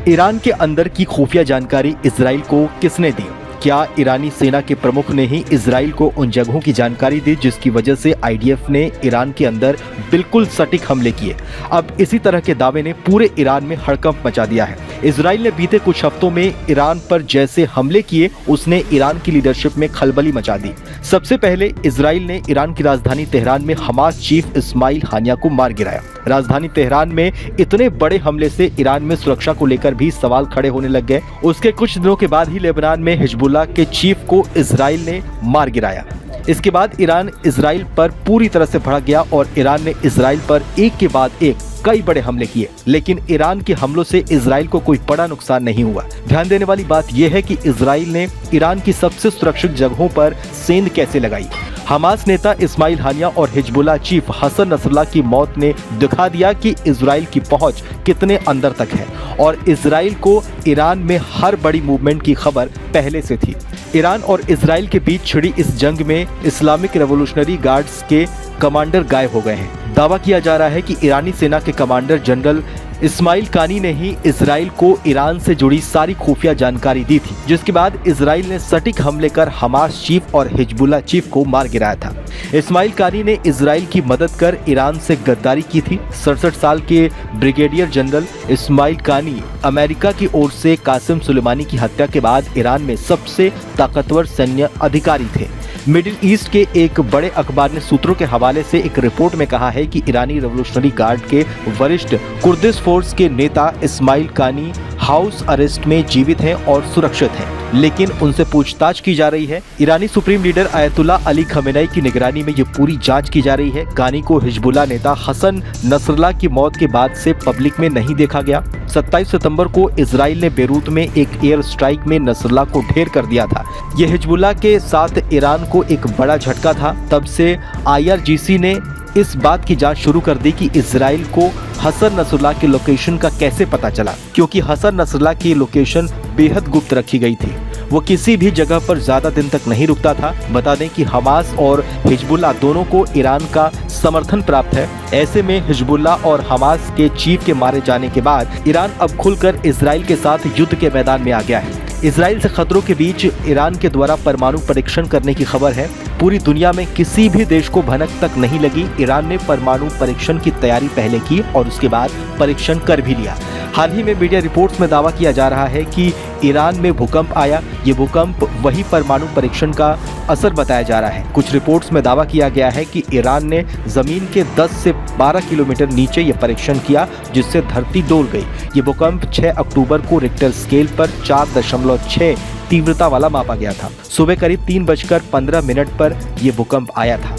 Iran के अंदर की खुफिया जानकारी इजराइल को किसने दी? क्या ईरानी सेना के प्रमुख ने ही इजराइल को उन जगहों की जानकारी दी जिसकी वजह से आईडीएफ ने ईरान के अंदर बिल्कुल सटीक हमले किए? अब इसी तरह के दावे ने पूरे ईरान में हड़कंप मचा दिया है। इजराइल ने बीते कुछ हफ्तों में ईरान पर जैसे हमले किए उसने ईरान की लीडरशिप में खलबली मचा दी। सबसे पहले इजराइल ने ईरान की राजधानी तेहरान में हमास चीफ इस्माइल हानिया को मार गिराया। राजधानी तेहरान में इतने बड़े हमले से ईरान में सुरक्षा को लेकर भी सवाल खड़े होने लग गए। उसके कुछ दिनों के बाद ही लेबनान में हिजबुल्लाह के चीफ को इजराइल ने मार गिराया। इसके बाद ईरान इजराइल पर पूरी तरह से भड़क गया और ईरान ने इजराइल पर एक के बाद एक कई बड़े हमले किए, लेकिन ईरान के हमलों से इजराइल को कोई बड़ा नुकसान नहीं हुआ। ध्यान देने वाली बात यह है कि इजराइल ने ईरान की सबसे सुरक्षित जगहों पर सेंध कैसे लगाई। हमास नेता इस्माइल हानिया और हिजबुल्लाह चीफ हसन नसरल्लाह की मौत ने दिखा दिया कि इजराइल की पहुंच कितने अंदर तक है और इजराइल को ईरान में हर बड़ी मूवमेंट की खबर पहले से थी। ईरान और इजराइल के बीच छिड़ी इस जंग में इस्लामिक रेवोल्यूशनरी गार्ड्स के कमांडर गायब हो गए हैं। दावा किया जा रहा है कि ईरानी सेना के कमांडर जनरल इस्माइल कानी ने ही इजराइल को ईरान से जुड़ी सारी खुफिया जानकारी दी थी, जिसके बाद इजराइल ने सटीक हमले कर हमास चीफ और हिजबुल्लाह चीफ को मार गिराया था। इस्माइल कानी ने इजराइल की मदद कर ईरान से गद्दारी की थी। 67 साल के ब्रिगेडियर जनरल इस्माइल कानी अमेरिका की ओर से कासिम सुलेमानी की हत्या के बाद ईरान में सबसे ताकतवर सैन्य अधिकारी थे। मिडिल ईस्ट के एक बड़े अखबार ने सूत्रों के हवाले से एक रिपोर्ट में कहा है कि ईरानी रेवोल्यूशनरी गार्ड के वरिष्ठ कुर्दिश फोर्स के नेता इस्माइल कानी हाउस अरेस्ट में जीवित हैं और सुरक्षित हैं, लेकिन उनसे पूछताछ की जा रही है। ईरानी supreme leader Ayatollah Ali Khamenei की निगरानी में ये पूरी जांच की जा रही है। कानी को हिजबुल्लाह नेता हसन नसरल्लाह की मौत के बाद से पब्लिक में नहीं देखा गया। 27 सितंबर को इजराइल ने बेरूत में एक एयर स्ट्राइक में नसरल्लाह को ढेर कर दिया था। यह हिजबुल्लाह के साथ ईरान को एक बड़ा झटका था। तब से IRGC ने इस बात की जांच शुरू कर दी कि इजराइल को हसन नसरल्लाह की लोकेशन का कैसे पता चला, क्योंकि हसन नसरल्लाह की लोकेशन बेहद गुप्त रखी गई थी। वो किसी भी जगह पर ज्यादा दिन तक नहीं रुकता था। बता दें कि हमास और हिजबुल्लाह दोनों को ईरान का समर्थन प्राप्त है। ऐसे में हिजबुल्लाह और हमास के चीफ के मारे जाने के बाद ईरान अब खुलकर इजराइल के साथ युद्ध के मैदान में आ गया है। इजराइल से खतरों के बीच ईरान के द्वारा परमाणु परीक्षण करने की खबर है। पूरी दुनिया में किसी भी देश को भनक तक नहीं लगी। ईरान ने परमाणु परीक्षण की तैयारी पहले की और उसके बाद परीक्षण कर भी लिया। हाल ही में मीडिया रिपोर्ट्स में दावा किया जा रहा है कि ईरान में भूकंप आया। ये भूकंप वही परमाणु परीक्षण का असर बताया जा रहा है। कुछ रिपोर्ट्स में दावा किया गया है कि ईरान ने जमीन के 10 से 12 किलोमीटर नीचे ये परीक्षण किया, जिससे धरती डोल गई। ये भूकंप 6 अक्टूबर को रिक्टर स्केल पर 4.6 तीव्रता वाला मापा गया था। सुबह करीब 3:15 पर यह भूकंप आया था।